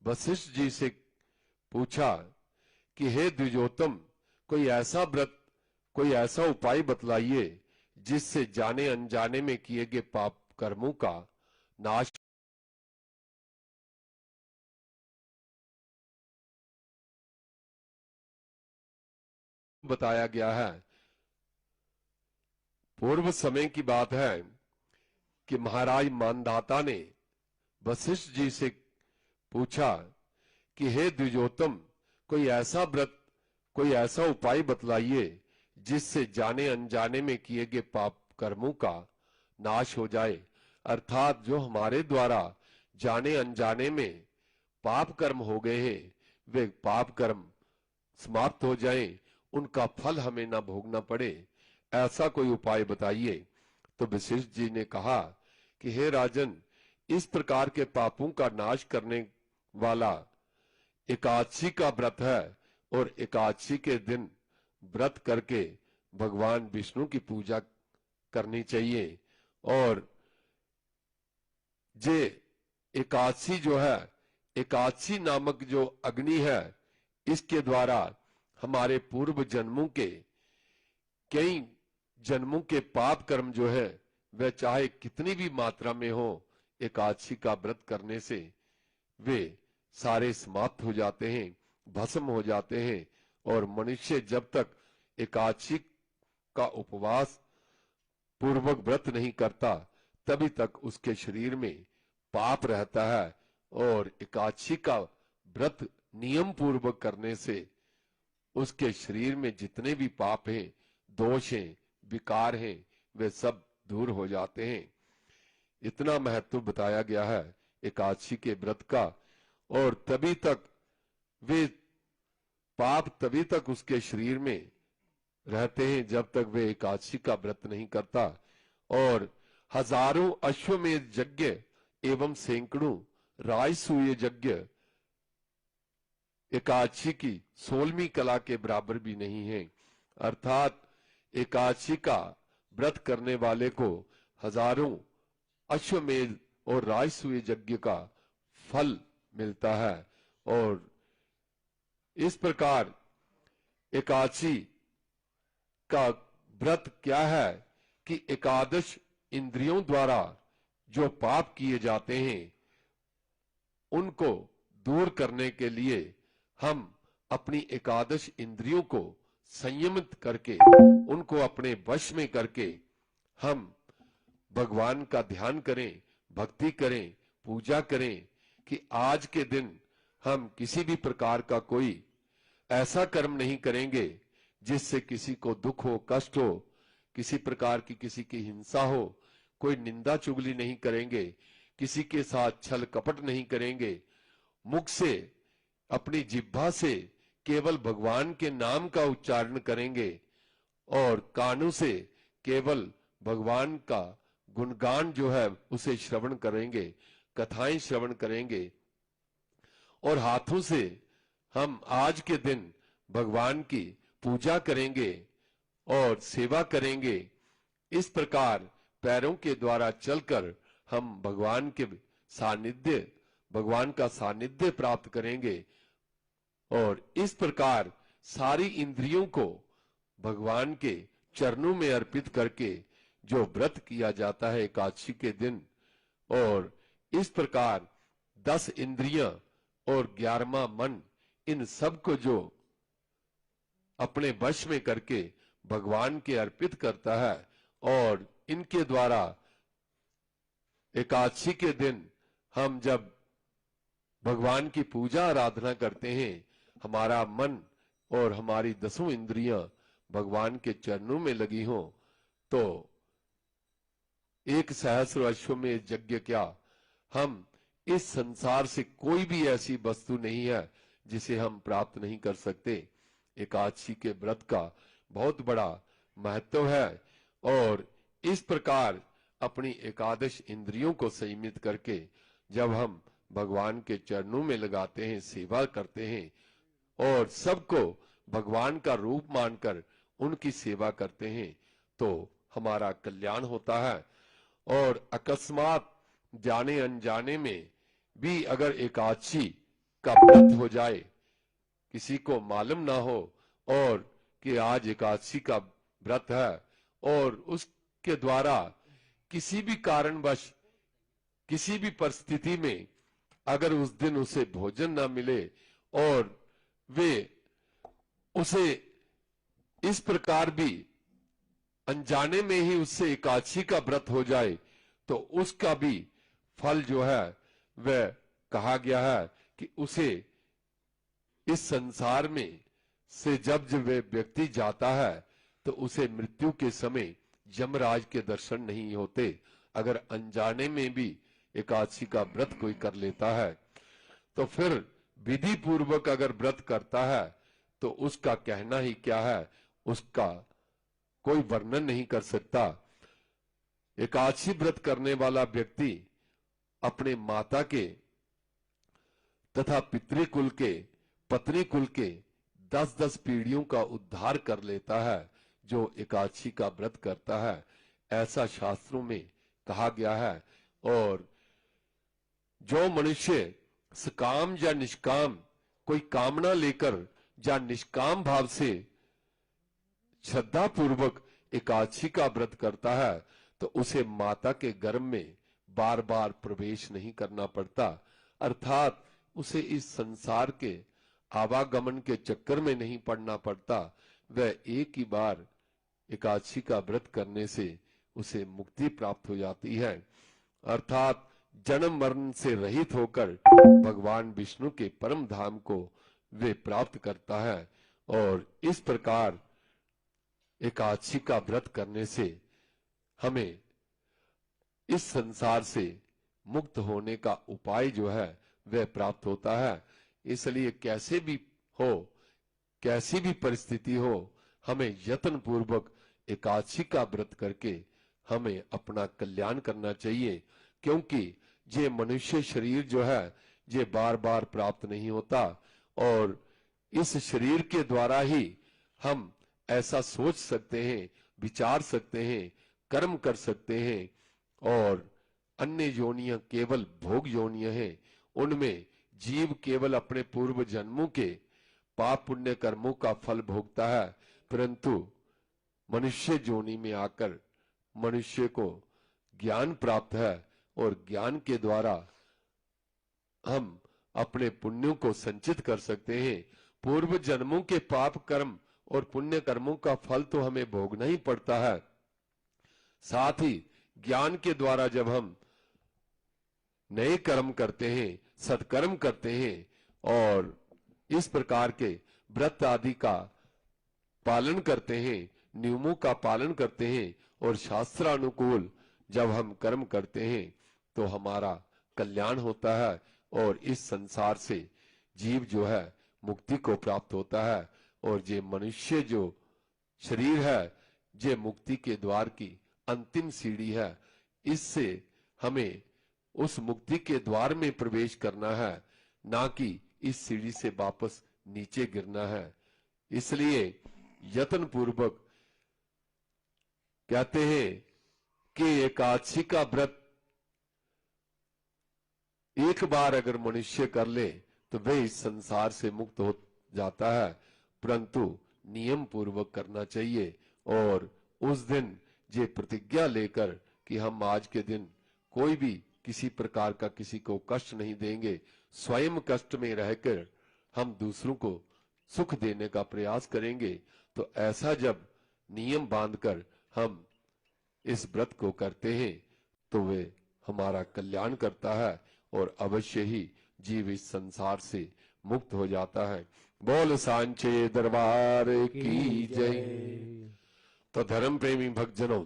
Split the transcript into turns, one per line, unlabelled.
वशिष्ठ जी से पूछा कि हे द्विजोत्तम, कोई ऐसा व्रत, कोई ऐसा उपाय बतलाइए जिससे जाने अनजाने में किए गए पाप कर्मों का नाश बताया गया है। पूर्व समय की बात है कि महाराज मानधाता ने वशिष्ठ जी से पूछा कि हे द्विजोत्तम, कोई ऐसा व्रत, कोई ऐसा उपाय बतलाइए जिससे जाने अनजाने में किए गए पाप कर्मों का नाश हो जाए, अर्थात जो हमारे द्वारा जाने अनजाने में पाप कर्म हो गए हैं वे पाप कर्म समाप्त हो जाएं, उनका फल हमें ना भोगना पड़े, ऐसा कोई उपाय बताइए। तो वशिष्ठ जी ने कहा कि हे राजन, इस प्रकार के पापों का नाश करने वाला एकादशी का व्रत है और एकादशी के दिन व्रत करके भगवान विष्णु की पूजा करनी चाहिए। और जे एकादशी जो है, एकादशी नामक जो अग्नि है, इसके द्वारा हमारे पूर्व जन्मों के कई जन्मों के पाप कर्म जो है वह चाहे कितनी भी मात्रा में हो, एकादशी का व्रत करने से वे सारे समाप्त हो जाते हैं, भस्म हो जाते हैं। और मनुष्य जब तक एकादशी का उपवास पूर्वक व्रत नहीं करता तभी तक उसके शरीर में पाप रहता है। और एकादशी का व्रत नियम पूर्वक करने से उसके शरीर में जितने भी पाप हैं, दोष हैं, विकार हैं, वे सब दूर हो जाते हैं। इतना महत्व बताया गया है एकादशी के व्रत का। और तभी तक वे पाप तभी तक उसके शरीर में रहते हैं जब तक वे एकादशी का व्रत नहीं करता। और हजारों अश्वमेध यज्ञ एवं सैकड़ों राजसूय यज्ञ एकादशी की 16वीं कला के बराबर भी नहीं है। अर्थात एकादशी का व्रत करने वाले को हजारों अश्वमेध और राजसूय यज्ञ का फल मिलता है। और इस प्रकार एकादशी का व्रत क्या है कि एकादश इंद्रियों द्वारा जो पाप किए जाते हैं उनको दूर करने के लिए हम अपनी एकादश इंद्रियों को संयमित करके, उनको अपने वश में करके हम भगवान का ध्यान करें, भक्ति करें, पूजा करें कि आज के दिन हम किसी भी प्रकार का कोई ऐसा कर्म नहीं करेंगे जिससे किसी को दुख हो, कष्ट हो, किसी प्रकार की किसी की हिंसा हो, कोई निंदा चुगली नहीं करेंगे, किसी के साथ छल कपट नहीं करेंगे, मुख से अपनी जिह्वा से केवल भगवान के नाम का उच्चारण करेंगे और कानों से केवल भगवान का गुणगान जो है उसे श्रवण करेंगे, कथाएं श्रवण करेंगे। और हाथों से हम आज के दिन भगवान की पूजा करेंगे और सेवा करेंगे। इस प्रकार पैरों के द्वारा चलकर हम भगवान का सानिध्य प्राप्त करेंगे। और इस प्रकार सारी इंद्रियों को भगवान के चरणों में अर्पित करके जो व्रत किया जाता है एकादशी के दिन, और इस प्रकार 10 इंद्रियां और 11वां मन, इन सब को जो अपने वश में करके भगवान के अर्पित करता है और इनके द्वारा एकादशी के दिन हम जब भगवान की पूजा आराधना करते हैं, हमारा मन और हमारी 10 इंद्रियां भगवान के चरणों में लगी हों, तो 1 सहस्र अश्वमेध यज्ञ क्या, हम इस संसार से कोई भी ऐसी वस्तु नहीं है जिसे हम प्राप्त नहीं कर सकते। एकादशी के व्रत का बहुत बड़ा महत्व है। और इस प्रकार अपनी एकादश इंद्रियों को संयमित करके जब हम भगवान के चरणों में लगाते हैं, सेवा करते हैं और सबको भगवान का रूप मानकर उनकी सेवा करते हैं, तो हमारा कल्याण होता है। और अकस्मात जाने अनजाने में भी अगर एकादशी का व्रत हो जाए, किसी को मालूम ना हो और कि आज एकादशी का व्रत है, और उसके द्वारा किसी भी कारणवश किसी भी परिस्थिति में अगर उस दिन उसे भोजन ना मिले और वे उसे इस प्रकार भी अनजाने में ही उससे एकादशी का व्रत हो जाए, तो उसका भी फल जो है वह कहा गया है कि उसे इस संसार में से जब वे व्यक्ति जाता है तो उसे मृत्यु के समय यमराज के दर्शन नहीं होते। अगर अनजाने में भी एकादशी का व्रत कोई कर लेता है तो फिर विधि पूर्वक अगर व्रत करता है तो उसका कहना ही क्या है, उसका कोई वर्णन नहीं कर सकता। एकादशी व्रत करने वाला व्यक्ति अपने माता के तथा पितृकुल के, पत्नी कुल के 10-10 पीढ़ियों का उद्धार कर लेता है जो एकादशी का व्रत करता है, ऐसा शास्त्रों में कहा गया है। और जो मनुष्य सकाम या निष्काम कोई कामना लेकर या निष्काम भाव से श्रद्धा पूर्वक एकादशी का व्रत करता है तो उसे माता के गर्भ में बार बार प्रवेश नहीं करना पड़ता, अर्थात उसे इस संसार के आवागमन के चक्कर में नहीं पड़ना पड़ता। वह एक ही बार एकादशी का व्रत करने से उसे मुक्ति प्राप्त हो जाती है, अर्थात जन्म मरण से रहित होकर भगवान विष्णु के परम धाम को वे प्राप्त करता है। और इस प्रकार एकादशी का व्रत करने से हमें इस संसार से मुक्त होने का उपाय जो है वह प्राप्त होता है। इसलिए कैसे भी हो, कैसी भी परिस्थिति हो, हमें यत्न पूर्वक एकादशी का व्रत करके हमें अपना कल्याण करना चाहिए, क्योंकि ये मनुष्य शरीर जो है ये बार बार प्राप्त नहीं होता और इस शरीर के द्वारा ही हम ऐसा सोच सकते हैं, विचार सकते हैं, कर्म कर सकते हैं। और अन्य योनियां केवल भोग योनियां हैं, उनमें जीव केवल अपने पूर्व जन्मों के पाप पुण्य कर्मों का फल भोगता है, परंतु मनुष्य योनि में आकर मनुष्य को ज्ञान प्राप्त है और ज्ञान के द्वारा हम अपने पुण्यों को संचित कर सकते हैं। पूर्व जन्मों के पाप कर्म और पुण्य कर्मों का फल तो हमें भोगना ही पड़ता है, साथ ही ज्ञान के द्वारा जब हम नए कर्म करते हैं, सत्कर्म करते हैं और इस प्रकार के व्रत आदि का पालन करते हैं, नियमों का पालन करते हैं और शास्त्रानुकूल जब हम कर्म करते हैं तो हमारा कल्याण होता है और इस संसार से जीव जो है मुक्ति को प्राप्त होता है। और ये मनुष्य जो शरीर है ये मुक्ति के द्वार की अंतिम सीढ़ी है, इससे हमें उस मुक्ति के द्वार में प्रवेश करना है, ना कि इस सीढ़ी से वापस नीचे गिरना है। इसलिए यत्न पूर्वक कहते हैं कि एकादशी का व्रत एक बार अगर मनुष्य कर ले तो वह इस संसार से मुक्त हो जाता है, परंतु नियम पूर्वक करना चाहिए। और उस दिन ये प्रतिज्ञा लेकर कि हम आज के दिन कोई भी किसी प्रकार का किसी को कष्ट नहीं देंगे, स्वयं कष्ट में रहकर हम दूसरों को सुख देने का प्रयास करेंगे, तो ऐसा जब नियम बांधकर हम इस व्रत को करते हैं तो वे हमारा कल्याण करता है और अवश्य ही जीव इस संसार से मुक्त हो जाता है। बोल सांचे दरबार की जय। तो धर्म प्रेमी भक्तजनों,